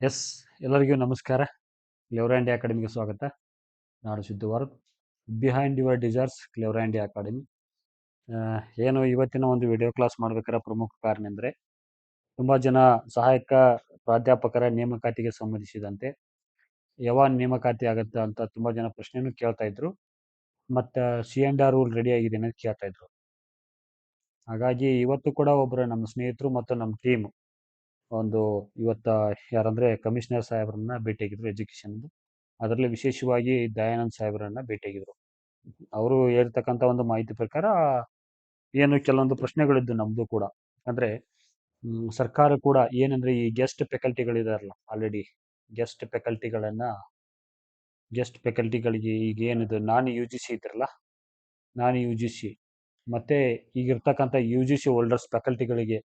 S ಎಲ್ಲರಿಗೂ ನಮಸ್ಕಾರ. Clever India ಅಕಾಡೆಮಿಗೆ ಸ್ವಾಗತ. ನಾನು Siddhavardh. Behind your desires Clever India Academy. ಏನು ಇವತ್ತಿನ ಒಂದು ವಿಡಿಯೋ ಕ್ಲಾಸ್ ಮಾಡಬೇಕಾದ ಪ್ರಮುಖ ಕಾರಣ ಅಂದರೆ, ತುಂಬ ಜನ ಸಹಾಯಕ ಪ್ರಾಧ್ಯಾಪಕರ ನೇಮಕಾತಿಗೆ ಸಂಬಂಧಿಸಿದಂತೆ ಯಾವಾಗ ನೇಮಕಾತಿ ಆಗುತ್ತೆ ಅಂತ ತುಂಬ ಜನ ಪ್ರಶ್ನೆಯನ್ನು ಕೇಳ್ತಾ ಇದ್ರು. ಮತ್ತು C&R ರೂಲ್ ರೆಡಿ ಆಗಿದೆ ಅಂತ ಕೇಳ್ತಾ ಇದ್ರು. ಹಾಗಾಗಿ ಇವತ್ತು ಕೂಡ ಒಬ್ಬರು ನಮ್ಮ ಸ್ನೇಹಿತರು ಮತ್ತು ನಮ್ಮ ಟೀಮ್ ಒಂದು ಇವತ್ತು ಯಾರಂದರೆ ಕಮಿಷನರ್ ಸಾಹೇಬ್ರನ್ನ ಭೇಟಿಯಾಗಿದ್ರು ಎಜುಕೇಷನ್. ಅದರಲ್ಲಿ ವಿಶೇಷವಾಗಿ ದಯಾನಂದ್ ಸಾಹೇಬ್ರನ್ನ ಭೇಟಿಯಾಗಿದ್ರು. ಅವರು ಹೇಳ್ತಕ್ಕಂಥ ಒಂದು ಮಾಹಿತಿ ಪ್ರಕಾರ ಏನು ಕೆಲವೊಂದು ಪ್ರಶ್ನೆಗಳಿದ್ದು ನಮ್ಮದು ಕೂಡ. ಅಂದರೆ ಸರ್ಕಾರ ಕೂಡ ಏನಂದರೆ ಈ ಗೆಸ್ಟ್ ಫ್ಯಾಕಲ್ಟಿಗಳಿದಾರಲ್ಲ, ಆಲ್ರೆಡಿ ಗೆಸ್ಟ್ ಫ್ಯಾಕಲ್ಟಿಗಳಿಗೆ ಈಗ ಏನಿದೆ UGC ಇದ್ರಲ್ಲ, UGC ಮತ್ತು ಈಗಿರ್ತಕ್ಕಂಥ UGC ಹೋಲ್ಡರ್ಸ್ ಫ್ಯಾಕಲ್ಟಿಗಳಿಗೆ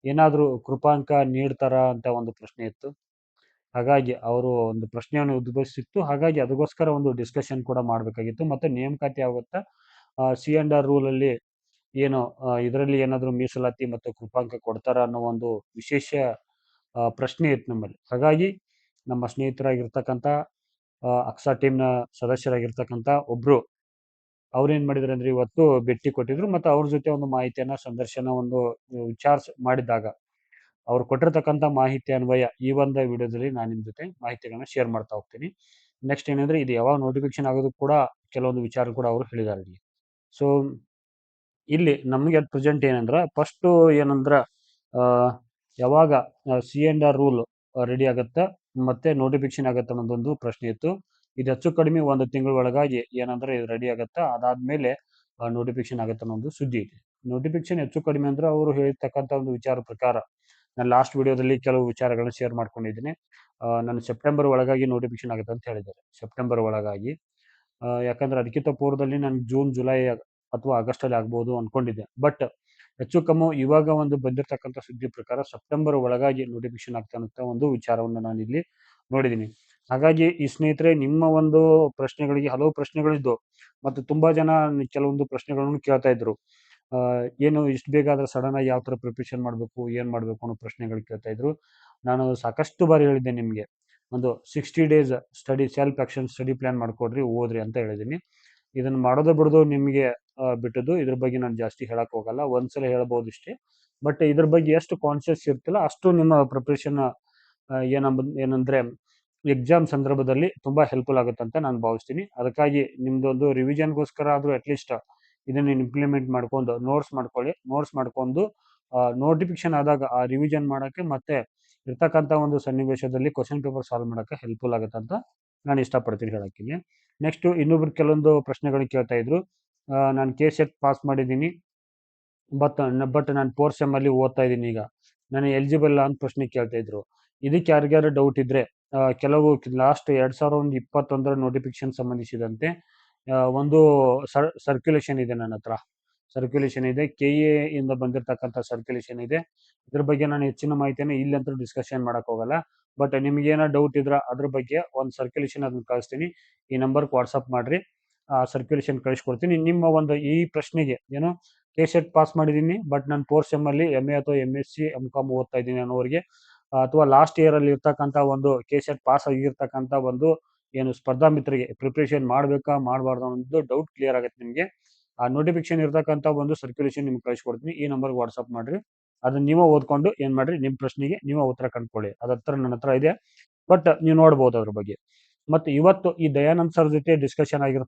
ಏನಾದರೂ ಕೃಪಾಂಕ ನೀಡ್ತಾರ ಅಂತ ಒಂದು ಪ್ರಶ್ನೆ ಇತ್ತು. ಹಾಗಾಗಿ ಅವರು ಒಂದು ಪ್ರಶ್ನೆಯನ್ನು ಉದ್ಭವಿಸಿತ್ತು. ಹಾಗಾಗಿ ಅದಕ್ಕೋಸ್ಕರ ಒಂದು ಡಿಸ್ಕಷನ್ ಕೂಡ ಮಾಡಬೇಕಾಗಿತ್ತು. ಮತ್ತು ನೇಮಕಾತಿ ಆಗುತ್ತಾ C&R ರೂಲಲ್ಲಿ ಏನು ಇದರಲ್ಲಿ ಏನಾದರೂ ಮೀಸಲಾತಿ ಮತ್ತು ಕೃಪಾಂಕ ಕೊಡ್ತಾರ ಅನ್ನೋ ಒಂದು ವಿಶೇಷ ಪ್ರಶ್ನೆ ಇತ್ತು ನಮ್ಮಲ್ಲಿ. ಹಾಗಾಗಿ ನಮ್ಮ ಸ್ನೇಹಿತರಾಗಿರ್ತಕ್ಕಂಥ ಅಕ್ಸಾ ಟೀಮ್ನ ಸದಸ್ಯರಾಗಿರ್ತಕ್ಕಂಥ ಒಬ್ಬರು ಅವ್ರೇನು ಮಾಡಿದ್ರು ಅಂದರೆ ಇವತ್ತು ಭೇಟಿ ಕೊಟ್ಟಿದ್ರು. ಮತ್ತು ಅವ್ರ ಜೊತೆ ಒಂದು ಮಾಹಿತಿಯನ್ನು ಸಂದರ್ಶನ ಒಂದು ಮಾಡಿದಾಗ ಅವ್ರು ಕೊಟ್ಟಿರ್ತಕ್ಕಂಥ ಮಾಹಿತಿ ಅನ್ವಯ ಈ ಒಂದು ವಿಡಿಯೋದಲ್ಲಿ ನಾನು ನಿಮ್ಮ ಜೊತೆ ಮಾಹಿತಿಗಳನ್ನ ಶೇರ್ ಮಾಡ್ತಾ ಹೋಗ್ತೀನಿ. ನೆಕ್ಸ್ಟ್ ಏನಂದರೆ, ಇದು ಯಾವಾಗ ನೋಟಿಫಿಕೇಶನ್ ಆಗೋದು ಕೂಡ ಕೆಲವೊಂದು ವಿಚಾರ ಕೂಡ ಅವರು ಹೇಳಿದ್ದಾರೆ ಇಲ್ಲಿ. ಸೊ ಇಲ್ಲಿ ನಮಗೆ ಅಟ್ ಪ್ರೆಸೆಂಟ್ ಏನಂದ್ರೆ, ಫಸ್ಟು ಏನಂದ್ರೆ ಯಾವಾಗ C&R ರೂಲ್ ರೆಡಿ ಆಗುತ್ತೆ ಮತ್ತು ನೋಟಿಫಿಕೇಶನ್ ಆಗುತ್ತೆ ಅನ್ನೋದೊಂದು ಪ್ರಶ್ನೆ ಇತ್ತು. ಇದು ಹೆಚ್ಚು ಕಡಿಮೆ 1 ತಿಂಗಳ ಒಳಗಾಗಿ ಏನಂದ್ರೆ ಇದು ರೆಡಿ ಆಗುತ್ತೆ. ಅದಾದಮೇಲೆ ನೋಟಿಫಿಕೇಶನ್ ಆಗುತ್ತೆ ಅನ್ನೋ ಒಂದು ಸುದ್ದಿ ಇದೆ. ನೋಟಿಫಿಕೇಶನ್ ಹೆಚ್ಚು ಕಡಿಮೆ ಅಂದ್ರೆ ಅವರು ಹೇಳ್ತಕ್ಕಂಥ ಒಂದು ವಿಚಾರ ಪ್ರಕಾರ, ನಾನು ಲಾಸ್ಟ್ ವಿಡಿಯೋದಲ್ಲಿ ಕೆಲವು ವಿಚಾರಗಳನ್ನ ಶೇರ್ ಮಾಡ್ಕೊಂಡಿದ್ದೀನಿ. ನಾನು ಸೆಪ್ಟೆಂಬರ್ ಒಳಗಾಗಿ ನೋಟಿಫಿಕೇಶನ್ ಆಗುತ್ತೆ ಅಂತ ಹೇಳಿದ್ದಾರೆ. ಸೆಪ್ಟೆಂಬರ್ ಒಳಗಾಗಿ. ಯಾಕಂದ್ರೆ ಅದಕ್ಕಿಂತ ಪೂರ್ವದಲ್ಲಿ ನಾನು ಜೂನ್, ಜುಲೈ ಅಥವಾ ಆಗಸ್ಟಲ್ಲಿ ಆಗ್ಬೋದು ಅಂದ್ಕೊಂಡಿದ್ದೆ. ಬಟ್ ಹೆಚ್ಚು ಕಮ್ಮಿ ಇವಾಗ ಒಂದು ಬಂದಿರತಕ್ಕಂಥ ಸುದ್ದಿ ಪ್ರಕಾರ ಸೆಪ್ಟೆಂಬರ್ ಒಳಗಾಗಿ ನೋಟಿಫಿಕೇಶನ್ ಆಗ್ತಾನಂತ ಒಂದು ವಿಚಾರವನ್ನು ನಾನು ಇಲ್ಲಿ ನೋಡಿದ್ದೀನಿ. ಹಾಗಾಗಿ ಈ ಸ್ನೇಹಿತರೆ, ನಿಮ್ಮ ಒಂದು ಪ್ರಶ್ನೆಗಳಿಗೆ ಹಲವು ಪ್ರಶ್ನೆಗಳಿದ್ದು ಮತ್ತು ತುಂಬ ಜನ ಕೆಲವೊಂದು ಪ್ರಶ್ನೆಗಳನ್ನು ಕೇಳ್ತಾ ಇದ್ರು. ಏನು ಇಷ್ಟು ಬೇಗ ಆದರೆ ಸಡನ್ ಆಗಿ ಯಾವ ಥರ ಪ್ರಿಪ್ರೇಷನ್ ಮಾಡಬೇಕು, ಏನು ಮಾಡಬೇಕು ಅನ್ನೋ ಪ್ರಶ್ನೆಗಳು ಕೇಳ್ತಾ ಇದ್ರು. ನಾನು ಸಾಕಷ್ಟು ಬಾರಿ ಹೇಳಿದ್ದೆ ನಿಮಗೆ, ಒಂದು 60 days self action study plan ಮಾಡ್ಕೊಡ್ರಿ, ಓದ್ರಿ ಅಂತ ಹೇಳಿದ್ದೀನಿ. ಇದನ್ನು ಮಾಡೋದು ಬಿಡೋದು ನಿಮಗೆ ಬಿಟ್ಟದ್ದು. ಇದ್ರ ಬಗ್ಗೆ ನಾನು ಜಾಸ್ತಿ ಹೇಳಕ್ ಹೋಗಲ್ಲ, ಒಂದ್ಸಲ ಹೇಳ್ಬೋದು ಇಷ್ಟೇ. ಬಟ್ ಇದ್ರ ಬಗ್ಗೆ ಎಷ್ಟು ಕಾನ್ಶಿಯಸ್ ಇರ್ತಿಲ್ಲ ಅಷ್ಟು ನಿಮ್ಮ ಪ್ರಿಪ್ರೇಷನ್ ಏನಂದ್ರೆ ಎಕ್ಸಾಮ್ ಸಂದರ್ಭದಲ್ಲಿ ತುಂಬಾ ಹೆಲ್ಪ್ಫುಲ್ ಆಗುತ್ತೆ ಅಂತ ನಾನು ಭಾವಿಸ್ತೀನಿ. ಅದಕ್ಕಾಗಿ ನಿಮ್ದೊಂದು ರಿವಿಷನ್ಗೋಸ್ಕರ ಆದರೂ ಅಟ್ಲೀಸ್ಟ್ ಇದನ್ನ ಇಂಪ್ಲಿಮೆಂಟ್ ಮಾಡ್ಕೊಂಡು ನೋಟ್ಸ್ ಮಾಡ್ಕೊಂಡು ನೋಟಿಫಿಕೇಶನ್ ಆದಾಗ ಆ ರಿವಿಷನ್ ಮಾಡೋಕ್ಕೆ ಮತ್ತೆ ಇರ್ತಕ್ಕಂಥ ಒಂದು ಸನ್ನಿವೇಶದಲ್ಲಿ ಕ್ವಶನ್ ಪೇಪರ್ ಸಾಲ್ವ್ ಮಾಡೋಕ್ಕೆ ಹೆಲ್ಪ್ಫುಲ್ ಆಗುತ್ತೆ ಅಂತ ನಾನು ಇಷ್ಟಪಡ್ತೀನಿ ಹೇಳೋಕ್ಕಿನಿ. ನೆಕ್ಸ್ಟ್ ಇನ್ನೊಬ್ರು ಕೆಲವೊಂದು ಪ್ರಶ್ನೆಗಳು ಕೇಳ್ತಾ ಇದ್ರು. ನಾನು KCET ಪಾಸ್ ಮಾಡಿದ್ದೀನಿ, ಬಟ್ ನಾನು 4th ಸೆಮ್ ಅಲ್ಲಿ ಓದ್ತಾ ಇದ್ದೀನಿ, ಈಗ ನಾನು ಎಲಿಜಿಬಲ್ ಅಂತ ಪ್ರಶ್ನೆ ಕೇಳ್ತಾ ಇದ್ರು. ಇದಕ್ಕೆ ಯಾರಿಗಾರು ಡೌಟ್ ಇದ್ರೆ ಕೆಲವು ಲಾಸ್ಟ್ 2021 ನೋಟಿಫಿಕೇಶನ್ ಸಂಬಂಧಿಸಿದಂತೆ ಒಂದು ಸರ್ಕ್ಯುಲೇಷನ್ ಇದೆ ನನ್ನ ಹತ್ರ. ಸರ್ಕ್ಯುಲೇಷನ್ ಇದೆ, KA ಇಂದ ಬಂದಿರತಕ್ಕಂಥ ಸರ್ಕ್ಯುಲೇಷನ್ ಇದೆ. ಇದ್ರ ಬಗ್ಗೆ ನಾನು ಹೆಚ್ಚಿನ ಮಾಹಿತಿಯನ್ನು ಇಲ್ಲಂತೂ ಡಿಸ್ಕಷನ್ ಮಾಡಕ್ ಹೋಗಲ್ಲ. ಬಟ್ ನಿಮ್ಗೇನೋ ಡೌಟ್ ಇದ್ರೆ ಅದ್ರ ಬಗ್ಗೆ ಒಂದು ಸರ್ಕ್ಯುಲೇಷನ್ ಅದನ್ನ ಕಳಿಸ್ತೀನಿ. ಈ ನಂಬರ್ಗೆ ವಾಟ್ಸಪ್ ಮಾಡ್ರಿ, ಸರ್ಕ್ಯುಲೇಷನ್ ಕಳಿಸ್ಕೊಡ್ತೀನಿ. ನಿಮ್ಮ ಒಂದು ಈ ಪ್ರಶ್ನೆಗೆ ಏನು KCET ಪಾಸ್ ಮಾಡಿದ್ದೀನಿ ಬಟ್ ನಾನು 4th ಸೆಮ್ ಅಲ್ಲಿ MA ಅಥವಾ MSc MCOM ಓದ್ತಾ ಇದ್ದೀನಿ ಅನ್ನೋರಿಗೆ, ಅಥವಾ ಲಾಸ್ಟ್ ಇಯರ್ ಅಲ್ಲಿ ಇರ್ತಕ್ಕಂಥ ಒಂದು KCET ಪಾಸ್ ಆಗಿರ್ತಕ್ಕಂಥ ಒಂದು ಏನು ಸ್ಪರ್ಧಾ ಮಿತ್ರರಿಗೆ ಪ್ರಿಪ್ರೇಷನ್ ಮಾಡಬೇಕಾ ಮಾಡಬಾರ್ದು ಅನ್ನೋದು ಡೌಟ್ ಕ್ಲಿಯರ್ ಆಗುತ್ತೆ ನಿಮಗೆ. ಆ ನೋಟಿಫಿಕೇಶನ್ ಇರ್ತಕ್ಕಂಥ ಒಂದು ಸರ್ಕ್ಯುಲೇಷನ್ ನಿಮ್ಗೆ ಕಳಿಸ್ಕೊಡ್ತೀನಿ. ಈ ನಂಬರ್ಗೆ ವಾಟ್ಸಪ್ ಮಾಡ್ರಿ, ಅದನ್ನ ನೀವೇ ಓದ್ಕೊಂಡು ಏನು ಮಾಡ್ರಿ, ನಿಮ್ಮ ಪ್ರಶ್ನೆಗೆ ನೀವೇ ಉತ್ತರ ಕಂಡುಕೊಳ್ಳಿ. ಅದ್ರ ಹತ್ರ ನನ್ನ ಹತ್ರ ಇದೆ, ಬಟ್ ನೀವು ನೋಡ್ಬೋದು ಅದ್ರ ಬಗ್ಗೆ. ಮತ್ತು ಇವತ್ತು ಈ ದಯಾನಂದ್ ಸರ್ ಜೊತೆ ಡಿಸ್ಕಷನ್ ಆಗಿರೋ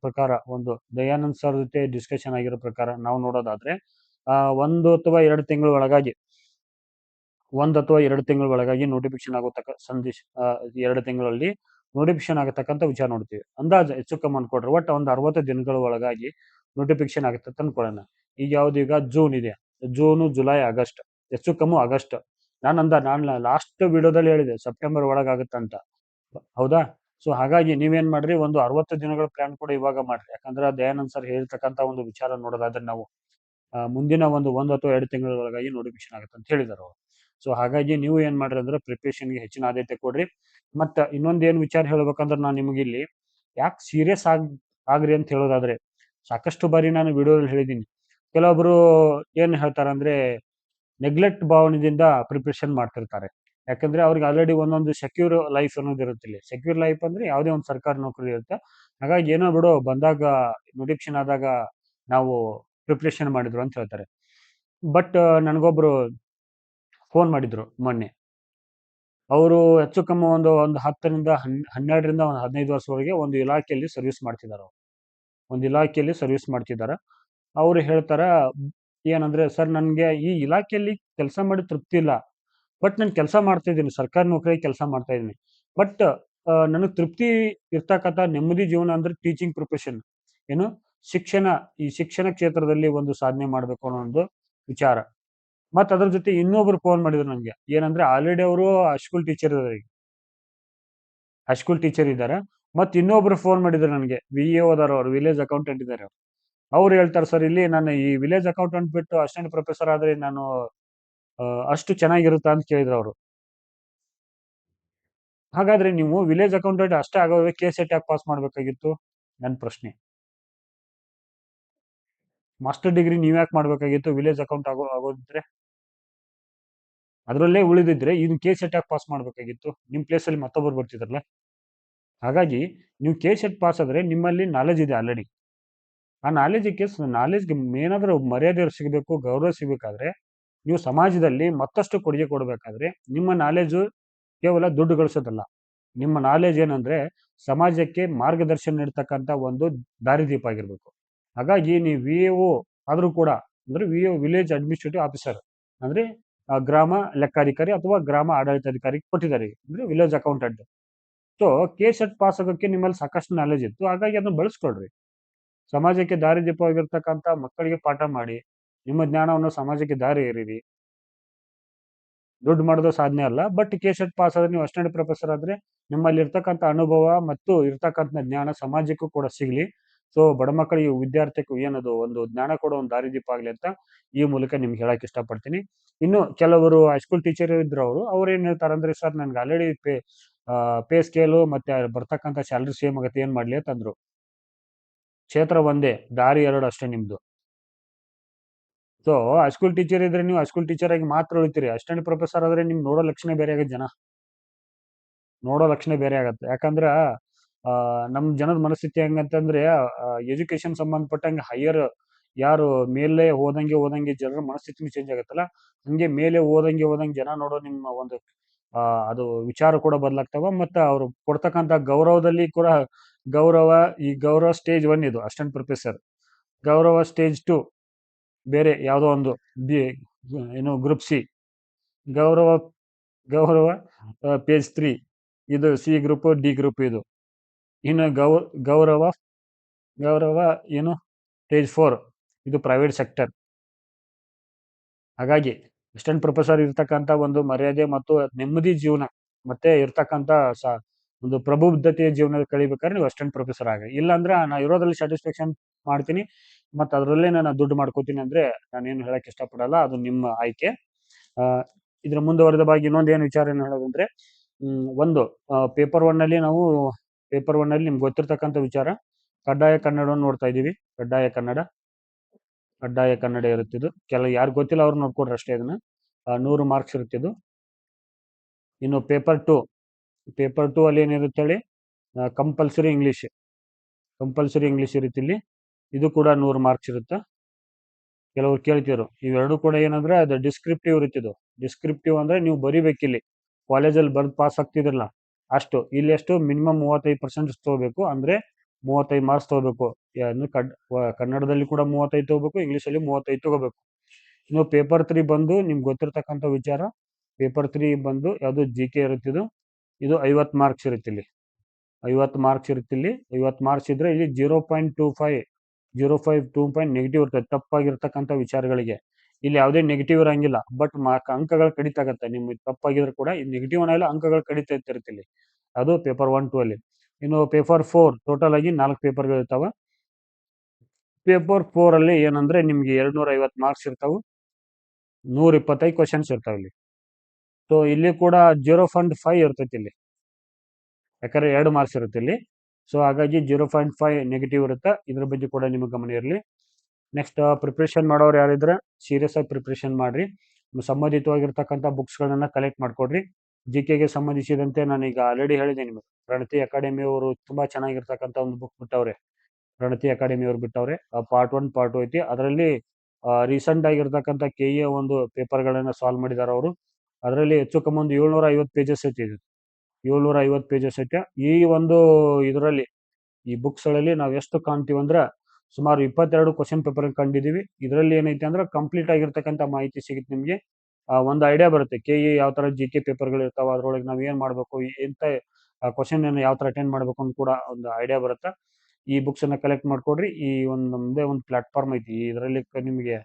ಪ್ರಕಾರ ನಾವು ನೋಡೋದಾದ್ರೆ 1 ಅಥವಾ 2 ತಿಂಗಳ ಒಳಗಾಗಿ ನೋಟಿಫಿಕೇಶನ್ ಆಗತಕ್ಕ ಸಂದೇಶ, 2 ತಿಂಗಳಲ್ಲಿ ನೋಟಿಫಿಕೇಶನ್ ಆಗತಕ್ಕಂಥ ವಿಚಾರ ನೋಡ್ತೀವಿ. ಅಂದಾಜು ಹೆಚ್ಚು ಕಮ್ಮಿ ಅನ್ಕೊಡ್ರಿ, ಒಟ್ಟು ಒಂದು 60 ದಿನಗಳ ಒಳಗಾಗಿ ನೋಟಿಫಿಕೇಶನ್ ಆಗುತ್ತೆ ಅಂತ ಅನ್ಕೊಳ್ಳೋಣ. ಈಗ ಯಾವ್ದು, ಈಗ ಜೂನ್ ಇದೆ, ಜೂನು, ಜುಲೈ, ಆಗಸ್ಟ್, ಹೆಚ್ಚು ಕಮ್ಮಿ ಆಗಸ್ಟ್. ನಾನು ಲಾಸ್ಟ್ ವಿಡಿಯೋದಲ್ಲಿ ಹೇಳಿದೆ ಸೆಪ್ಟೆಂಬರ್ ಒಳಗಾಗುತ್ತಂತ, ಹೌದಾ? ಸೊ ಹಾಗಾಗಿ ನೀವೇನ್ ಮಾಡ್ರಿ, ಒಂದು 60 ದಿನಗಳ ಪ್ಲಾನ್ ಕೂಡ ಇವಾಗ ಮಾಡ್ರಿ. ಯಾಕಂದ್ರೆ ದಯಾನಂದ್ ಸರ್ ಹೇಳ್ತಕ್ಕಂಥ ಒಂದು ವಿಚಾರ ನೋಡೋದಾದ್ರೆ ನಾವು ಮುಂದಿನ ಒಂದು ಅಥವಾ 2 ತಿಂಗಳ ಒಳಗಾಗಿ ನೋಟಿಫಿಕೇಶನ್ ಆಗುತ್ತೆ ಅಂತ ಹೇಳಿದಾರೆ ಅವರು. ಸೊ ಹಾಗಾಗಿ ನೀವು ಏನ್ ಮಾಡ್ರಿ ಅಂದ್ರೆ ಪ್ರಿಪರೇಷನ್ಗೆ ಹೆಚ್ಚಿನ ಆದ್ಯತೆ ಕೊಡ್ರಿ. ಮತ್ತು ಇನ್ನೊಂದೇನು ವಿಚಾರ ಹೇಳ್ಬೇಕಂದ್ರೆ, ನಾನು ನಿಮಗೆ ಇಲ್ಲಿ ಯಾಕೆ ಸೀರಿಯಸ್ ಆಗ್ರಿ ಅಂತ ಹೇಳೋದಾದ್ರೆ, ಸಾಕಷ್ಟು ಬಾರಿ ನಾನು ವಿಡಿಯೋದಲ್ಲಿ ಹೇಳಿದ್ದೀನಿ. ಕೆಲವೊಬ್ರು ಏನ್ ಹೇಳ್ತಾರೆ ಅಂದ್ರೆ ನೆಗ್ಲೆಕ್ಟ್ ಭಾವನೆಯಿಂದ ಪ್ರಿಪರೇಷನ್ ಮಾಡ್ತಿರ್ತಾರೆ. ಯಾಕಂದ್ರೆ ಅವ್ರಿಗೆ ಆಲ್ರೆಡಿ ಒಂದೊಂದು ಸೆಕ್ಯೂರ್ ಲೈಫ್ ಅನ್ನೋದು ಇರುತ್ತೆ. ಇಲ್ಲಿ ಸೆಕ್ಯೂರ್ ಲೈಫ್ ಅಂದ್ರೆ ಯಾವುದೇ ಒಂದು ಸರ್ಕಾರಿ ನೌಕರಿ ಇರುತ್ತೆ. ಹಾಗಾಗಿ ಏನೋ ಬಿಡು ಬಂದಾಗ ನೋಟಿಫಿಕೇಶನ್ ಆದಾಗ ನಾವು ಪ್ರಿಪ್ರೇಷನ್ ಮಾಡಿದ್ರು ಅಂತ ಹೇಳ್ತಾರೆ. ಬಟ್ ನನಗೊಬ್ರು ಫೋನ್ ಮಾಡಿದ್ರು ಮೊನ್ನೆ. ಅವರು ಹೆಚ್ಚು ಕಮ್ಮಿ ಒಂದು 10ರಿಂದ 12ರಿಂದ ಒಂದು 15 ವರ್ಷವರೆಗೆ ಒಂದು ಇಲಾಖೆಯಲ್ಲಿ ಸರ್ವಿಸ್ ಮಾಡ್ತಿದ್ದಾರೆ. ಒಂದು ಇಲಾಖೆಯಲ್ಲಿ ಸರ್ವಿಸ್ ಮಾಡ್ತಿದ್ದಾರೆ. ಅವರು ಹೇಳ್ತಾರ ಏನಂದ್ರೆ, ಸರ್ ನನಗೆ ಈ ಇಲಾಖೆಯಲ್ಲಿ ಕೆಲಸ ಮಾಡಿ ತೃಪ್ತಿ ಇಲ್ಲ. ಬಟ್ ನಾನು ಕೆಲಸ ಮಾಡ್ತಾ ಇದ್ದೀನಿ, ಸರ್ಕಾರಿ ನೌಕರಿ ಕೆಲಸ ಮಾಡ್ತಾ ಇದ್ದೀನಿ. ಬಟ್ ನನಗೆ ತೃಪ್ತಿ ಇರ್ತಕ್ಕಂಥ ನೆಮ್ಮದಿ ಜೀವನ ಅಂದ್ರೆ ಟೀಚಿಂಗ್ ಪ್ರೊಫೆಷನ್, ಏನು ಶಿಕ್ಷಣ, ಈ ಶಿಕ್ಷಣ ಕ್ಷೇತ್ರದಲ್ಲಿ ಒಂದು ಸಾಧನೆ ಮಾಡಬೇಕು ಅನ್ನೋ ಒಂದು ವಿಚಾರ. ಮತ್ತು ಅದ್ರ ಜೊತೆ ಇನ್ನೊಬ್ರು ಫೋನ್ ಮಾಡಿದ್ರು ನನಗೆ. ಏನಂದ್ರೆ ಆಲ್ರೆಡಿ ಅವರು ಹೈಸ್ಕೂಲ್ ಟೀಚರ್ ಇದ್ದಾರೆ, ಹೈಸ್ಕೂಲ್ ಟೀಚರ್ ಇದ್ದಾರೆ. ಮತ್ತು ಇನ್ನೊಬ್ರು ಫೋನ್ ಮಾಡಿದ್ರು ನನಗೆ, VAO ಅವರು ವಿಲೇಜ್ ಅಕೌಂಟೆಂಟ್ ಇದ್ದಾರೆ. ಅವ್ರು ಹೇಳ್ತಾರೆ, ಸರ್ ಇಲ್ಲಿ ನಾನು ಈ ವಿಲೇಜ್ ಅಕೌಂಟೆಂಟ್ ಬಿಟ್ಟು ಅಸಿಸ್ಟೆಂಟ್ ಪ್ರೊಫೆಸರ್ ಆದ್ರೆ ನಾನು ಅಷ್ಟು ಚೆನ್ನಾಗಿರುತ್ತಾ ಅಂತ ಕೇಳಿದ್ರು ಅವರು. ಹಾಗಾದ್ರೆ ನೀವು ವಿಲೇಜ್ ಅಕೌಂಟೆಂಟ್ ಅಷ್ಟೇ ಆಗೋದ್ರೆ KCET ಯಾಕೆ ಪಾಸ್ ಮಾಡಬೇಕಾಗಿತ್ತು? ನನ್ನ ಪ್ರಶ್ನೆ. ಮಾಸ್ಟರ್ ಡಿಗ್ರಿ ನೀವ್ ಯಾಕೆ ಮಾಡ್ಬೇಕಾಗಿತ್ತು ವಿಲೇಜ್ ಅಕೌಂಟ್ ಆಗೋದಿದ್ರೆ? ಅದರಲ್ಲೇ ಉಳಿದಿದ್ರೆ ಇದನ್ನ KCET ಯಾಕೆ ಪಾಸ್ ಮಾಡಬೇಕಾಗಿತ್ತು? ನಿಮ್ಮ ಪ್ಲೇಸಲ್ಲಿ ಮತ್ತೊಬ್ಬರು ಬರ್ತಿದ್ರಲ್ಲ. ಹಾಗಾಗಿ ನೀವು KCET ಪಾಸ್ ಆದ್ರೆ ನಿಮ್ಮಲ್ಲಿ ನಾಲೆಜ್ ಇದೆ ಆಲ್ರೆಡಿ. ಆ ನಾಲೆಜ್ಗೆ ಏನಾದರೂ ಮರ್ಯಾದೆ ಸಿಗಬೇಕು, ಗೌರವ ಸಿಗಬೇಕಾದ್ರೆ ನೀವು ಸಮಾಜದಲ್ಲಿ ಮತ್ತಷ್ಟು ಕೊಡುಗೆ ಕೊಡಬೇಕಾದ್ರೆ ನಿಮ್ಮ ನಾಲೆಜು ಕೇವಲ ದುಡ್ಡು ಗಳಿಸೋದಲ್ಲ. ನಿಮ್ಮ ನಾಲೆಜ್ ಏನಂದ್ರೆ ಸಮಾಜಕ್ಕೆ ಮಾರ್ಗದರ್ಶನ ನೀಡ್ತಕ್ಕಂಥ ಒಂದು ದಾರಿದೀಪ ಆಗಿರ್ಬೇಕು. ಹಾಗಾಗಿ ನೀವು VAO ಆದ್ರೂ ಕೂಡ, ಅಂದ್ರೆ ವಿಲೇಜ್ ಅಡ್ಮಿನಿಸ್ಟ್ರೇಟಿವ್ ಆಫೀಸರ್ ಅಂದ್ರೆ ಗ್ರಾಮ ಲೆಕ್ಕಾಧಿಕಾರಿ ಅಥವಾ ಗ್ರಾಮ ಆಡಳಿತಾಧಿಕಾರಿ ಕೊಟ್ಟಿದ್ದಾರೆ, ಅಂದ್ರೆ village accountant. So KCET pass ಆಗೋಕ್ಕೆ ನಿಮ್ಮಲ್ಲಿ ಸಾಕಷ್ಟು ನಾಲೆಜ್ ಇತ್ತು, ಹಾಗಾಗಿ ಅದನ್ನ ಬಳಸ್ಕೊಳ್ರಿ. ಸಮಾಜಕ್ಕೆ ದಾರಿದೀಪವಾಗಿರ್ತಕ್ಕಂಥ ಮಕ್ಕಳಿಗೆ ಪಾಠ ಮಾಡಿ, ನಿಮ್ಮ ಜ್ಞಾನವನ್ನು ಸಮಾಜಕ್ಕೆ ದಾರಿ ಎರೀರಿ. ದುಡ್ಡು ಮಾಡೋದು ಸಾಧನೆ ಅಲ್ಲ, ಬಟ್ KCET ಪಾಸ್ ಆದ್ರೆ ನೀವು ಅಸಿಸ್ಟೆಂಟ್ ಪ್ರೊಫೆಸರ್ ಆದ್ರೆ ನಿಮ್ಮಲ್ಲಿ ಇರ್ತಕ್ಕಂಥ ಅನುಭವ ಮತ್ತು ಇರ್ತಕ್ಕಂಥ ಜ್ಞಾನ ಸಮಾಜಕ್ಕೂ ಕೂಡ ಸಿಗಲಿ. ಸೊ ಬಡ ಮಕ್ಕಳಿಗೆ, ವಿದ್ಯಾರ್ಥಿಗೂ ಏನದು ಒಂದು ಜ್ಞಾನ ಕೊಡೋ ಒಂದು ದಾರಿದೀಪ ಆಗಲಿ ಅಂತ ಈ ಮೂಲಕ ನಿಮ್ಗೆ ಹೇಳಕ್ ಇಷ್ಟಪಡ್ತೀನಿ. ಇನ್ನು ಕೆಲವರು ಹೈಸ್ಕೂಲ್ ಟೀಚರ್ ಇದ್ರು, ಅವ್ರು ಏನ್ ಹೇಳ್ತಾರೆ ಅಂದ್ರೆ, ಸರ್ ನನ್ಗೆ ಆಲ್ರೆಡಿ ಪೇ ಸ್ಕೇಲು ಮತ್ತೆ ಬರ್ತಕ್ಕಂಥ ಸ್ಯಾಲ್ರಿ ಸೇಮ್ ಆಗತ್ತೆ, ಏನ್ ಮಾಡ್ಲಿ ಅಂತಂದ್ರು. ಕ್ಷೇತ್ರ ಒಂದೇ, ದಾರಿ ಎರಡು ಅಷ್ಟೇ ನಿಮ್ದು. ಸೊ ಹೈಸ್ಕೂಲ್ ಟೀಚರ್ ಇದ್ರೆ ನೀವು ಹೈಸ್ಕೂಲ್ ಟೀಚರ್ ಆಗಿ ಮಾತ್ರ ಉಳಿತೀರಿ. ಅಸಿಸ್ಟೆಂಟ್ ಪ್ರೊಫೆಸರ್ ಆದ್ರೆ ನಿಮ್ ನೋಡೋ ಲಕ್ಷಣ ಬೇರೆ ಆಗತ್ತೆ, ಜನ ನೋಡೋ ಲಕ್ಷಣ ಬೇರೆ ಆಗತ್ತೆ. ಯಾಕಂದ್ರ ನಮ್ ಜನದ ಮನಸ್ಥಿತಿ ಹೆಂಗಂತಂದ್ರೆ, ಎಜುಕೇಶನ್ ಸಂಬಂಧಪಟ್ಟಂಗೆ ಹೈಯರ್ ಯಾರು ಮೇಲೆ ಹೋದಂಗೆ ಜನರ ಮನಸ್ಥಿತಿನೂ ಚೇಂಜ್ ಆಗತ್ತಲ್ಲ, ಹಂಗೆ ಮೇಲೆ ಹೋದಂಗೆ ಜನ ನೋಡೋ ನಿಮ್ಮ ಒಂದು ಅದು ವಿಚಾರ ಕೂಡ ಬದಲಾಗ್ತಾವ. ಮತ್ತು ಅವ್ರು ಕೊಡ್ತಕ್ಕಂಥ ಗೌರವದಲ್ಲಿ ಕೂಡ ಈ ಗೌರವ ಸ್ಟೇಜ್ 1 ಇದು ಅಸಿಸ್ಟೆಂಟ್ ಪ್ರೊಫೆಸರ್. ಗೌರವ ಸ್ಟೇಜ್ 2 ಬೇರೆ ಯಾವುದೋ ಒಂದು ಏನು ಗ್ರೂಪ್ C. ಗೌರವ ಗೌರವ ಪೇಜ್ 3 ಇದು C ಗ್ರೂಪ್, D ಗ್ರೂಪ್ ಇದು. ಇನ್ನು ಗೌರವ ಏನು ಸ್ಟೇಜ್ 4 ಇದು ಪ್ರೈವೇಟ್ ಸೆಕ್ಟರ್. ಹಾಗಾಗಿ ಅಸಿಸ್ಟೆಂಟ್ ಪ್ರೊಫೆಸರ್ ಇರ್ತಕ್ಕಂಥ ಒಂದು ಮರ್ಯಾದೆ ಮತ್ತು ನೆಮ್ಮದಿ ಜೀವನ ಮತ್ತೆ ಇರ್ತಕ್ಕಂಥ ಒಂದು ಪ್ರಬುದ್ಧತೆಯ ಜೀವನ ಕಳಿಬೇಕಾದ್ರೆ ನೀವು ಅಸಿಸ್ಟೆಂಟ್ ಪ್ರೊಫೆಸರ್ ಆಗಿ. ಇಲ್ಲಾಂದ್ರೆ ನಾ ಇರೋದ್ರಲ್ಲಿ ಸ್ಯಾಟಿಸ್ಫ್ಯಾಕ್ಷನ್ ಮಾಡ್ತೀನಿ ಮತ್ತು ಅದರಲ್ಲೇ ನಾನು ದುಡ್ಡು ಮಾಡ್ಕೋತೀನಿ ಅಂದ್ರೆ ನಾನೇನು ಹೇಳಕ್ ಇಷ್ಟಪಡಲ್ಲ, ಅದು ನಿಮ್ಮ ಆಯ್ಕೆ. ಇದ್ರ ಮುಂದುವರೆದ ಭಾಗ ಇನ್ನೊಂದು ಏನು ವಿಚಾರ ಏನು ಹೇಳೋದಂದ್ರೆ, ಒಂದು ಪೇಪರ್ 1 ನಲ್ಲಿ ನಿಮ್ಗೆ ಗೊತ್ತಿರ್ತಕ್ಕಂಥ ವಿಚಾರ, ಕಡ್ಡಾಯ ಕನ್ನಡವನ್ನು ನೋಡ್ತಾ ಇದ್ದೀವಿ. ಕಡ್ಡಾಯ ಕನ್ನಡ ಇರುತ್ತಿದ್ದು, ಯಾರು ಗೊತ್ತಿಲ್ಲ ಅವ್ರು ನೋಡ್ಕೊಡ್ರಿ ಅಷ್ಟೇ. ಇದನ್ನ 100 ಮಾರ್ಕ್ಸ್ ಇರುತ್ತಿದ್ದು. ಇನ್ನು ಪೇಪರ್ 2 ಅಲ್ಲಿ ಏನಿರುತ್ತೆ ಹೇಳಿ, ಕಂಪಲ್ಸರಿ ಇಂಗ್ಲಿಷ್ ಇರುತ್ತೆ ಇಲ್ಲಿ. ಇದು ಕೂಡ 100 ಮಾರ್ಕ್ಸ್ ಇರುತ್ತೆ. ಕೆಲವ್ರು ಕೇಳ್ತಿದ್ರು, ಇವೆರಡು ಕೂಡ ಏನಂದ್ರೆ ಅದು ಡಿಸ್ಕ್ರಿಪ್ಟಿವ್ ಇರುತ್ತಿದ್ದು. ಡಿಸ್ಕ್ರಿಪ್ಟಿವ್ ಅಂದ್ರೆ ನೀವು ಬರಿಬೇಕಿಲ್ಲಿ ಕಾಲೇಜಲ್ಲಿ ಬರ್ದು ಪಾಸ್ ಆಗ್ತಿದ್ರಲ್ಲ ಅಷ್ಟು. ಇಲ್ಲಿ ಎಷ್ಟು ಮಿನಿಮಮ್ 35% ತಗೋಬೇಕು, ಅಂದ್ರೆ 35 ಮಾರ್ಕ್ಸ್ ತಗೋಬೇಕು. ಕನ್ನಡದಲ್ಲಿ ಕೂಡ 35 ತಗೋಬೇಕು, ಇಂಗ್ಲೀಷಲ್ಲಿ 35 ತಗೋಬೇಕು. ಇನ್ನು ಪೇಪರ್ 3 ಬಂದು ನಿಮ್ಗೆ ಗೊತ್ತಿರ್ತಕ್ಕಂಥ ವಿಚಾರ, ಪೇಪರ್ 3 ಬಂದು ಯಾವುದು GK ಇರುತ್ತಿದ್ದು. ಇದು 50 ಮಾರ್ಕ್ಸ್ ಇರುತ್ತೆ ಇಲ್ಲಿ. 50 ಮಾರ್ಕ್ಸ್ ಇರುತ್ತೆ ಇಲ್ಲಿ. 50 ಮಾರ್ಕ್ಸ್ ಇದ್ರೆ ಇಲ್ಲಿ 0.25 ನೆಗೆಟಿವ್ ಇರ್ತದೆ, ತಪ್ಪಾಗಿರ್ತಕ್ಕಂಥ ವಿಚಾರಗಳಿಗೆ. ಇಲ್ಲಿ ಯಾವುದೇ ನೆಗೆಟಿವ್ ಇರಂಗಿಲ್ಲ, ಬಟ್ ಅಂಕಗಳು ಕಡಿತಾಗತ್ತೆ. ನಿಮ್ಗೆ ತಪ್ಪಾಗಿದ್ರು ಕೂಡ ಈ ನೆಗೆಟಿವ್ ಅನ್ನಲ್ಲ, ಅಂಕಗಳು ಕಡಿತಾ ಇರ್ತಿರುತ್ತೆ ಇಲ್ಲಿ. ಅದು ಪೇಪರ್ 1, 2 ಅಲ್ಲಿ. ಇನ್ನು ಪೇಪರ್ 4 ಟೋಟಲ್ ಆಗಿ 4 ಪೇಪರ್ಗಳು ಇರ್ತಾವ. ಪೇಪರ್ 4 ಅಲ್ಲಿ ಏನಂದ್ರೆ ನಿಮ್ಗೆ 250 ಮಾರ್ಕ್ಸ್ ಇರ್ತಾವೆ, 125 ಕ್ವಶನ್ಸ್ ಇರ್ತಾವೆ ಇಲ್ಲಿ. ಸೊ ಇಲ್ಲಿ ಕೂಡ 0.5 ಇರ್ತೈತಿ ಇಲ್ಲಿ, ಯಾಕಂದ್ರೆ 2 ಮಾರ್ಕ್ಸ್ ಇರುತ್ತೆ ಇಲ್ಲಿ. ಸೊ ಹಾಗಾಗಿ 0.5 ನೆಗೆಟಿವ್ ಇರುತ್ತೆ. ಇದ್ರ ಬಗ್ಗೆ ಕೂಡ ನಿಮಗೆ ಗಮನ ಇರಲಿ. ನೆಕ್ಸ್ಟ್ ಪ್ರಿಪ್ರೇಷನ್ ಮಾಡೋರು ಯಾರಿದ್ರೆ ಸೀರಿಯಸ್ ಆಗಿ ಪ್ರಿಪ್ರೇಷನ್ ಮಾಡ್ರಿ. ಸಂಬಂಧಿತವಾಗಿರ್ತಕ್ಕಂಥ ಬುಕ್ಸ್ಗಳನ್ನ ಕಲೆಕ್ಟ್ ಮಾಡ್ಕೊಡ್ರಿ. ಜಿಕೆಗೆ ಸಂಬಂಧಿಸಿದಂತೆ ನಾನೀಗ ಆಲ್ರೆಡಿ ಹೇಳಿದೆ ನಿಮಗೆ. ಪ್ರಣತಿ ಅಕಾಡೆಮಿಯವರು ತುಂಬಾ ಚೆನ್ನಾಗಿರ್ತಕ್ಕಂಥ ಒಂದು ಬುಕ್ ಬಿಟ್ಟವ್ರೆ. ಪ್ರಣತಿ ಅಕಾಡೆಮಿಯವ್ರು ಬಿಟ್ಟವ್ರೆ. ಪಾರ್ಟ್ 1 ಪಾರ್ಟ್ 2 ಐತಿ. ಅದರಲ್ಲಿ ರೀಸೆಂಟ್ ಆಗಿರ್ತಕ್ಕಂಥ ಕೆಇಎ ಒಂದು ಪೇಪರ್ಗಳನ್ನ ಸಾಲ್ವ್ ಮಾಡಿದ್ದಾರೆ ಅವರು. ಅದರಲ್ಲಿ ಹೆಚ್ಚು ಕಮ್ಮಿ ಒಂದು 750 ಪೇಜಸ್ ಐತಿ ಇದು. 750 ಪೇಜಸ್ ಐತೆ. ಈ ಒಂದು ಇದರಲ್ಲಿ ಈ ಬುಕ್ಸ್ಗಳಲ್ಲಿ ನಾವು ಎಷ್ಟು ಕಾಣ್ತೀವಿ ಅಂದ್ರೆ ಸುಮಾರು 22 ಕ್ವಶನ್ ಪೇಪರ್ ಕಂಡಿದ್ದೀವಿ. ಇದರಲ್ಲಿ ಏನೈತೆ ಅಂದ್ರೆ ಕಂಪ್ಲೀಟ್ ಆಗಿರ್ತಕ್ಕಂಥ ಮಾಹಿತಿ ಸಿಗುತ್ತೆ ನಿಮಗೆ. ಒಂದು ಐಡಿಯಾ ಬರುತ್ತೆ ಕೆಇಎ ಯಾವ ಥರ ಜಿಕೆ ಪೇಪರ್ಗಳು ಇರ್ತಾವೆ, ಅದರೊಳಗೆ ನಾವು ಏನು ಮಾಡಬೇಕು, ಎಂಥ ಕ್ವಶನ್ ಯಾವ ಥರ ಅಟೆಂಡ್ ಮಾಡಬೇಕು ಅಂತ ಕೂಡ ಒಂದು ಐಡಿಯಾ ಬರುತ್ತೆ. ಈ ಬುಕ್ಸನ್ನು ಕಲೆಕ್ಟ್ ಮಾಡ್ಕೊಡ್ರಿ. ಈ ಒಂದು ನಮ್ಮದೇ ಒಂದು ಪ್ಲಾಟ್ಫಾರ್ಮ್ ಐತಿ. ಇದರಲ್ಲಿ ನಿಮಗೆ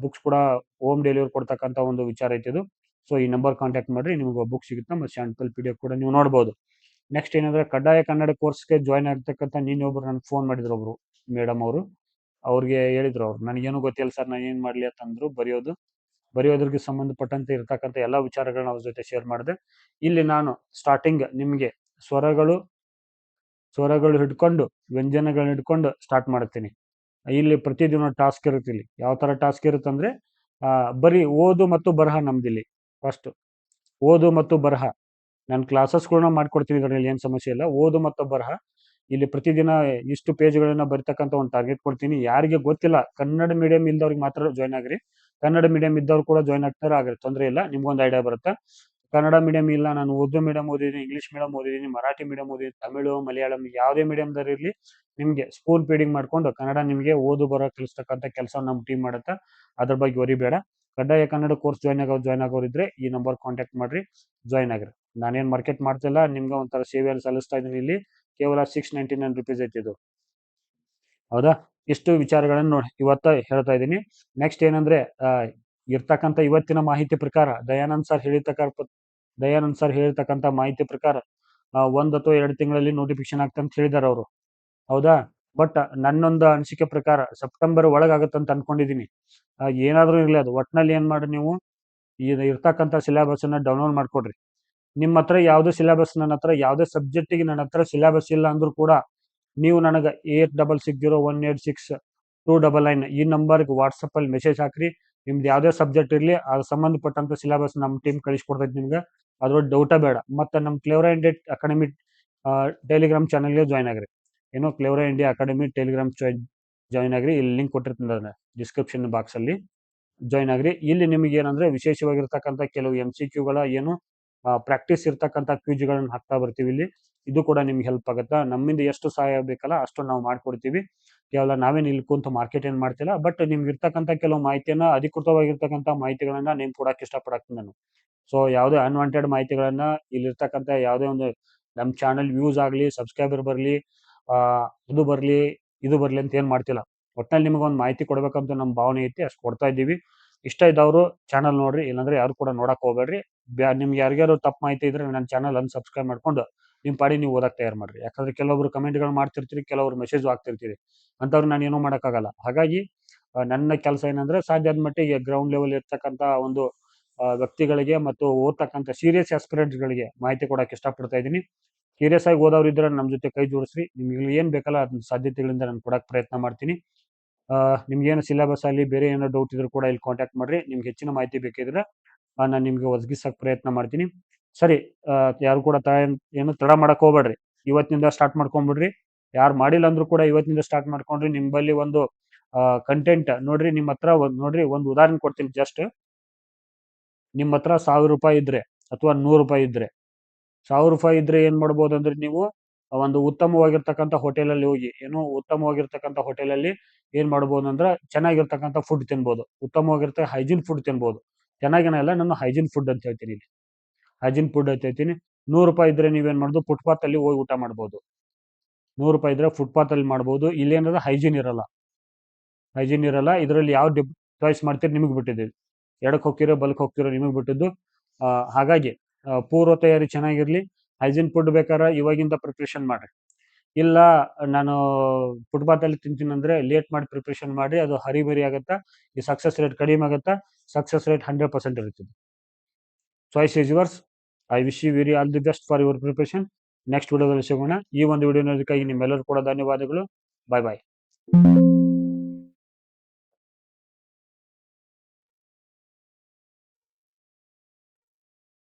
ಬುಕ್ಸ್ ಕೂಡ ಹೋಮ್ ಡೆಲಿವರಿ ಕೊಡ್ತಕ್ಕಂಥ ಒಂದು ವಿಚಾರ ಐತಿ ಇದು. ಸೊ ಈ ನಂಬರ್ ಕಾಂಟ್ಯಾಕ್ಟ್ ಮಾಡಿರಿ, ನಿಮಗೆ ಬುಕ್ ಸಿಗುತ್ತೆ. ಮತ್ತು ಸ್ಯಾಂಪಲ್ PDF ಕೂಡ ನೀವು ನೋಡ್ಬೋದು. ನೆಕ್ಸ್ಟ್ ಏನಂದ್ರೆ ಕಡ್ಡಾಯ ಕನ್ನಡ ಕೋರ್ಸ್ಗೆ ಜಾಯ್ನ್ ಆಗ್ತಕ್ಕಂಥ ಒಬ್ರು ನನಗೆ ಫೋನ್ ಮಾಡಿದ್ರು ಒಬ್ರು ಮೇಡಮ್ ಅವರು. ಅವ್ರಿಗೆ ಹೇಳಿದ್ರು ಅವ್ರು, ನನಗೇನು ಗೊತ್ತಿಲ್ಲ ಸರ್, ನಾನು ಏನು ಮಾಡಲಿ ಅಂತಂದ್ರು. ಬರೆಯೋದ್ರಿಗೆ ಸಂಬಂಧಪಟ್ಟಂತೆ ಇರ್ತಕ್ಕಂಥ ಎಲ್ಲ ವಿಚಾರಗಳನ್ನ ಅವ್ರ ಜೊತೆ ಶೇರ್ ಮಾಡಿದೆ. ಇಲ್ಲಿ ನಾನು ಸ್ಟಾರ್ಟಿಂಗ್ ನಿಮಗೆ ಸ್ವರಗಳು ಹಿಡ್ಕೊಂಡು ವ್ಯಂಜನಗಳನ್ನ ಹಿಡ್ಕೊಂಡು ಸ್ಟಾರ್ಟ್ ಮಾಡ್ತೀನಿ. ಇಲ್ಲಿ ಪ್ರತಿದಿನ ಟಾಸ್ಕ್ ಇರುತ್ತೆ. ಇಲ್ಲಿ ಯಾವ ಥರ ಟಾಸ್ಕ್ ಇರುತ್ತೆ ಅಂದರೆ ಬರೀ ಓದು ಮತ್ತು ಬರಹ ನಮ್ದಿಲ್ಲಿ. ಫಸ್ಟ್ ಓದು ಮತ್ತು ಬರಹ ನಾನು ಕ್ಲಾಸಸ್ಗಳನ್ನ ಮಾಡ್ಕೊಡ್ತೀನಿ. ಇದರಲ್ಲಿ ಏನು ಸಮಸ್ಯೆ ಇಲ್ಲ. ಓದು ಮತ್ತು ಬರಹ ಇಲ್ಲಿ ಪ್ರತಿದಿನ ಇಷ್ಟು ಪೇಜ್ಗಳನ್ನ ಬರಿತಕ್ಕಂಥ ಒಂದು ಟಾರ್ಗೆಟ್ ಕೊಡ್ತೀನಿ. ಯಾರಿಗೆ ಗೊತ್ತಿಲ್ಲ, ಕನ್ನಡ ಮೀಡಿಯಂ ಇಲ್ದವ್ರಿಗೆ ಮಾತ್ರ ಜಾಯ್ನ್ ಆಗ್ರಿ. ಕನ್ನಡ ಮೀಡಿಯಂ ಇದ್ದವ್ರು ಕೂಡ ಜಾಯ್ನ್ ಆಗ್ತಾರೆ, ಆಗ್ರಿ, ತೊಂದರೆ ಇಲ್ಲ. ನಿಮ್ಗೊಂದು ಐಡಿಯಾ ಬರುತ್ತೆ. ಕನ್ನಡ ಮೀಡಿಯಂ ಇಲ್ಲ, ನಾನು ಉರ್ದು ಮೀಡಿಯಂ ಓದಿದ್ದೀನಿ, ಇಂಗ್ಲೀಷ್ ಮೀಡಿಯಂ ಓದಿದ್ದೀನಿ, ಮರಾಠಿ ಮೀಡಿಯಂ ಓದಿದ್ದೀನಿ, ತಮಿಳು, ಮಲಯಾಳಂ ಯಾವುದೇ ಮೀಡಿಯಂದವ್ರು ಇರಲಿ, ನಿಮಗೆ ಸ್ಕೂಲ್ ಫೀಡಿಂಗ್ ಮಾಡ್ಕೊಂಡು ಕನ್ನಡ ನಿಮಗೆ ಓದು ಬರೋ ಕಲಿಸ್ತಕ್ಕಂಥ ಕೆಲಸ ನಮ್ಮ ಟೀಮ್ ಮಾಡುತ್ತೆ. ಅದ್ರ ಬಗ್ಗೆ ವರಿಬೇಡ. ಕಡ್ಡಾಯ ಕನ್ನಡ ಕೋರ್ಸ್ ಜಾಯ್ನ್ ಆಗೋರಿದ್ರೆ ಈ ನಂಬರ್ ಕಾಂಟ್ಯಾಕ್ಟ್ ಮಾಡ್ರಿ, ಜಾಯ್ನ್ ಆಗ್ರಿ. ನಾನೇನು ಮಾರ್ಕೆಟ್ ಮಾಡ್ತಿಲ್ಲ, ನಿಮ್ಗೆ ಒಂಥರ ಸೇವೆಯನ್ನು ಸಲ್ಲಿಸ್ತಾ ಇದ್ದೀನಿ. ಇಲ್ಲಿ ಕೇವಲ 699 ರುಪೀಸ್ ಐತಿ ಇದು. ಹೌದಾ? ಇಷ್ಟು ವಿಚಾರಗಳನ್ನು ನೋಡಿ ಇವತ್ತ ಹೇಳ್ತಾ ಇದ್ದೀನಿ. ನೆಕ್ಸ್ಟ್ ಏನಂದ್ರೆ ಇರ್ತಕ್ಕಂಥ ಇವತ್ತಿನ ಮಾಹಿತಿ ಪ್ರಕಾರ ದಯಾನಂದ್ ಸರ್ ಹೇಳಿರ್ತಕ್ಕಂಥ ಮಾಹಿತಿ ಪ್ರಕಾರ 1 ಅಥವಾ 2 ತಿಂಗಳಲ್ಲಿ ನೋಟಿಫಿಕೇಶನ್ ಆಗ್ತಂತ ಹೇಳಿದಾರೆ ಅವರು. ಹೌದಾ? ಬಟ್ ನನ್ನೊಂದು ಅನಿಸಿಕೆ ಪ್ರಕಾರ ಸೆಪ್ಟೆಂಬರ್ ಒಳಗಾಗತ್ತಂತ ಅನ್ಕೊಂಡಿದ್ದೀನಿ. ಏನಾದ್ರೂ ಇರಲಿ, ಅದು ಒಟ್ಟಿನಲ್ಲಿ ಏನು ಮಾಡಿ ನೀವು ಇರ್ತಕ್ಕಂಥ ಸಿಲೆಬಸ್ ಅನ್ನ ಡೌನ್ಲೋಡ್ ಮಾಡ್ಕೊಡ್ರಿ. ನಿಮ್ಮ ಹತ್ರ ಯಾವುದೇ ಸಿಲೆಬಸ್, ನನ್ನ ಹತ್ರ ಯಾವುದೇ ಸಬ್ಜೆಕ್ಟಿಗೆ ನನ್ನ ಹತ್ರ ಸಿಲೆಬಸ್ ಇಲ್ಲ ಅಂದ್ರೂ ಕೂಡ ನೀವು ನನಗೆ 8660186299 ಈ ನಂಬರ್ಗೆ ವಾಟ್ಸಪ್ಪಲ್ಲಿ ಮೆಸೇಜ್ ಹಾಕ್ರಿ. ನಿಮ್ದು ಯಾವುದೇ ಸಬ್ಜೆಕ್ಟ್ ಇರಲಿ, ಅದು ಸಂಬಂಧಪಟ್ಟಂಥ ಸಿಲೆಬಸ್ ನಮ್ಮ ಟೀಮ್ ಕಳಿಸ್ಕೊಡ್ತೈತೆ ನಿಮ್ಗೆ. ಅದ್ರೊಳಗೆ ಡೌಟೇ ಬೇಡ. ಮತ್ತು ನಮ್ಮ ಕ್ಲೇವರ್ ಇಂಡಿಯಾ ಅಕಾಡೆಮಿ ಟೆಲಿಗ್ರಾಮ್ ಚಾನಲ್ಗೆ ಜಾಯ್ನ್ ಆಗ್ರಿ. ಏನೋ Clever India Academy Telegram join ಆಗ್ರಿ. ಇಲ್ಲಿ ಲಿಂಕ್ ಕೊಟ್ಟಿರ್ತೀನಿ ಡಿಸ್ಕ್ರಿಪ್ಷನ್ ಬಾಕ್ಸಲ್ಲಿ, ಜಾಯ್ನ್ ಆಗ್ರಿ. ಇಲ್ಲಿ ನಿಮಗೆ ಏನಂದ್ರೆ ವಿಶೇಷವಾಗಿರ್ತಕ್ಕಂಥ ಕೆಲವು MCQಗಳ ಏನು ಪ್ರಾಕ್ಟೀಸ್ ಇರ್ತಕ್ಕಂಥ ಕ್ವಿಜ್ಗಳನ್ನು ಹಾಕ್ತಾ ಬರ್ತೀವಿ ಇಲ್ಲಿ. ಇದು ಕೂಡ ನಿಮ್ಗೆ ಹೆಲ್ಪ್ ಆಗುತ್ತಾ. ನಮ್ಮಿಂದ ಎಷ್ಟು ಸಹಾಯ ಬೇಕಲ್ಲ ಅಷ್ಟು ನಾವು ಮಾಡ್ಕೊಡ್ತೀವಿ. ಕೇವಲ ನಾವೇನು ಇಲ್ಲಿ ಕುಂತು ಮಾರ್ಕೆಟ್ ಏನು ಮಾಡ್ತಿಲ್ಲ, ಬಟ್ ನಿಮ್ಗೆ ಇರ್ತಕ್ಕಂಥ ಕೆಲವು ಮಾಹಿತಿಯನ್ನ, ಅಧಿಕೃತವಾಗಿರ್ತಕ್ಕಂಥ ಮಾಹಿತಿಗಳನ್ನ ನಿಮ್ ಕೊಡಕ್ಕೆ ಇಷ್ಟಪಡ್ತೀನಿ ನಾನು. ಸೊ ಯಾವುದೇ ಅನ್ವಾಂಟೆಡ್ ಮಾಹಿತಿಗಳನ್ನ ಇಲ್ಲಿರ್ತಕ್ಕಂಥ ಯಾವುದೇ ಒಂದು ನಮ್ಮ ಚಾನಲ್ ವ್ಯೂಸ್ ಆಗಲಿ, ಸಬ್ಸ್ಕ್ರೈಬರ್ ಬರಲಿ, ಇದು ಬರಲಿ ಅಂತ ಏನು ಮಾಡ್ತಿಲ್ಲ. ಒಟ್ಟಿನಲ್ಲಿ ನಿಮ್ಗೆ ಒಂದು ಮಾಹಿತಿ ಕೊಡ್ಬೇಕಂತ ನಮ್ಮ ಭಾವನೆ ಐತಿ, ಅಷ್ಟು ಕೊಡ್ತಾ ಇದ್ದೀವಿ. ಇಷ್ಟ ಇದ್ದವರು ಚಾನಲ್ ನೋಡ್ರಿ, ಇಲ್ಲಾಂದ್ರೆ ಯಾರು ಕೂಡ ನೋಡಕ್ ಹೋಗ್ಬೇಡ್ರಿ. ನಿಮ್ಗೆ ಯಾರಿಗಾರು ತಪ್ಪು ಮಾಹಿತಿ ಇದ್ರೆ ನನ್ನ ಚಾನಲ್ ಅನ್ಸಬ್ಸ್ಕ್ರೈಬ್ ಮಾಡ್ಕೊಂಡು ನಿಮ್ಮ ಪಾಡಿ ನೀವು ಓದಕ್ಕೆ ತಯಾರು ಮಾಡ್ರಿ. ಯಾಕಂದ್ರೆ ಕೆಲವೊಬ್ರು ಕಮೆಂಟ್ಗಳು ಮಾಡ್ತಿರ್ತೀರಿ, ಕೆಲವರು ಮೆಸೇಜ್ ಆಗ್ತಿರ್ತೀರಿ, ಅಂಥವ್ರು ನಾನು ಏನೂ ಮಾಡೋಕ್ಕಾಗಲ್ಲ. ಹಾಗಾಗಿ ನನ್ನ ಕೆಲಸ ಏನಂದ್ರೆ ಸಾಧ್ಯ ಆದ ಮಟ್ಟಿಗೆ ಗ್ರೌಂಡ್ ಲೆವೆಲ್ ಇರ್ತಕ್ಕಂಥ ಒಂದು ವ್ಯಕ್ತಿಗಳಿಗೆ ಮತ್ತು ಓದ್ತಕ್ಕಂಥ ಸೀರಿಯಸ್ ಆಸ್ಪಿರೆಂಟ್ಸ್ಗಳಿಗೆ ಮಾಹಿತಿ ಕೊಡಕ್ಕೆ ಇಷ್ಟಪಡ್ತಾ ಇದ್ದೀನಿ. ಸೀರಿಯಸ್ ಆಗಿ ಓದೋರು ಇದ್ರೆ ನಮ್ಮ ಜೊತೆ ಕೈ ಜೋಡಿಸ್ರಿ. ನಿಮ್ಗೆ ಏನು ಬೇಕಲ್ಲ ಅದನ್ನ ಸಾಧ್ಯತೆಗಳಿಂದ ನಾನು ಕೊಡಕ್ಕೆ ಪ್ರಯತ್ನ ಮಾಡ್ತೀನಿ. ನಿಮ್ಗೇನು ಸಿಲೆಬಸ್ ಆಗಲಿ, ಬೇರೆ ಏನೋ ಡೌಟ್ ಇದ್ರೂ ಕೂಡ ಇಲ್ಲಿ ಕಾಂಟ್ಯಾಕ್ಟ್ ಮಾಡ್ರಿ. ನಿಮ್ಗೆ ಹೆಚ್ಚಿನ ಮಾಹಿತಿ ಬೇಕಿದ್ರೆ ನಾನು ನಿಮ್ಗೆ ಒದಗಿಸಕ್ಕೆ ಪ್ರಯತ್ನ ಮಾಡ್ತೀನಿ. ಸರಿ, ಯಾರು ಕೂಡ ಏನು ತಡ ಮಾಡಕ್ ಹೋಗ್ಬೇಡ್ರಿ. ಇವತ್ತಿನಿಂದ ಸ್ಟಾರ್ಟ್ ಮಾಡ್ಕೊಂಡ್ಬಿಡ್ರಿ. ಯಾರು ಮಾಡಿಲ್ಲ ಅಂದ್ರೂ ಕೂಡ ಇವತ್ತಿನಿಂದ ಸ್ಟಾರ್ಟ್ ಮಾಡ್ಕೊಂಡ್ರಿ. ನಿಮ್ಮಲ್ಲಿ ಒಂದು ಕಂಟೆಂಟ್ ನೋಡ್ರಿ, ನಿಮ್ಮ ಹತ್ರ ನೋಡ್ರಿ, ಒಂದು ಉದಾಹರಣೆ ಕೊಡ್ತೀನಿ. ಜಸ್ಟ್ ನಿಮ್ಮ ಹತ್ರ 1000 ರೂಪಾಯಿ ಇದ್ರೆ ಅಥವಾ 100 ರೂಪಾಯಿ ಇದ್ರೆ, 1000 ರೂಪಾಯಿ ಇದ್ರೆ ಏನ್ ಮಾಡ್ಬೋದು ಅಂದ್ರೆ ನೀವು ಒಂದು ಉತ್ತಮವಾಗಿರ್ತಕ್ಕಂಥ ಹೋಟೆಲಲ್ಲಿ ಹೋಗಿ, ಉತ್ತಮವಾಗಿರ್ತಕ್ಕಂಥ ಹೋಟೆಲಲ್ಲಿ ಏನ್ ಮಾಡ್ಬೋದು ಅಂದ್ರೆ ಚೆನ್ನಾಗಿರ್ತಕ್ಕಂಥ ಫುಡ್ ತಿನ್ಬೋದು. ಉತ್ತಮವಾಗಿರ್ತಕ್ಕ ಹೈಜೀನ್ ಫುಡ್ ತಿನ್ಬೋದು. ಚೆನ್ನಾಗಿನ ಎಲ್ಲ ನಾನು ಹೈಜೀನ್ ಫುಡ್ ಅಂತ ಹೇಳ್ತೀನಿ ಇಲ್ಲಿ. ಹೈಜೀನ್ ಫುಡ್ ಅಂತ ಹೇಳ್ತೀನಿ. 100 ರೂಪಾಯಿ ಇದ್ರೆ ನೀವೇನ್ ಮಾಡೋದು, ಫುಟ್ಪಾತ್ ಅಲ್ಲಿ ಹೋಗಿ ಊಟ ಮಾಡ್ಬೋದು. 100 ರೂಪಾಯಿ ಇದ್ರೆ ಫುಟ್ಪಾತ್ ಅಲ್ಲಿ ಮಾಡ್ಬೋದು. ಇಲ್ಲಿ ಏನಂದ್ರೆ ಹೈಜೀನ್ ಇರಲ್ಲ. ಇದರಲ್ಲಿ ಯಾವ ಚಾಯ್ಸ್ ಮಾಡ್ತೀರಿ ನಿಮಗೆ ಬಿಟ್ಟಿದ್ದೀವಿ. ಎಡಕ್ಕೆ ಹೋಗ್ತಿರೋ ಬಲಕ್ಕೆ ಹೋಗ್ತಿರೋ ನಿಮಗೆ ಬಿಟ್ಟಿದ್ದು. ಹಾಗಾಗಿ ಪೂರ್ವ ತಯಾರಿ ಚೆನ್ನಾಗಿರ್ಲಿ. ಹೈಜೀನ್ ಫುಡ್ ಬೇಕಾದ್ರೆ ಇವಾಗಿಂದ ಪ್ರಿಪ್ರೇಷನ್ ಮಾಡ್ರಿ. ಇಲ್ಲ ನಾನು ಫುಟ್ಪಾತ್ ಅಲ್ಲಿ ತಿಂತೀನಿ ಅಂದ್ರೆ ಲೇಟ್ ಮಾಡಿ ಪ್ರಿಪ್ರೇಷನ್ ಮಾಡಿ, ಅದು ಹರಿಬರಿ ಆಗುತ್ತಾ, ಈ ಸಕ್ಸಸ್ ರೇಟ್ ಕಡಿಮೆ ಆಗುತ್ತಾ. ಸಕ್ಸಸ್ ರೇಟ್ 100% ಇರುತ್ತದೆ. Choice is yours. I wish you very all the best for your preparation. Next ವಿಡಿಯೋದಲ್ಲಿ ಸಿಗೋಣ. ಈ ಒಂದು ವಿಡಿಯೋ ನೋಡೋದಕ್ಕಾಗಿ ನಿಮ್ಮೆಲ್ಲರೂ ಕೂಡ ಧನ್ಯವಾದಗಳು. ಬಾಯ್ ಬಾಯ್.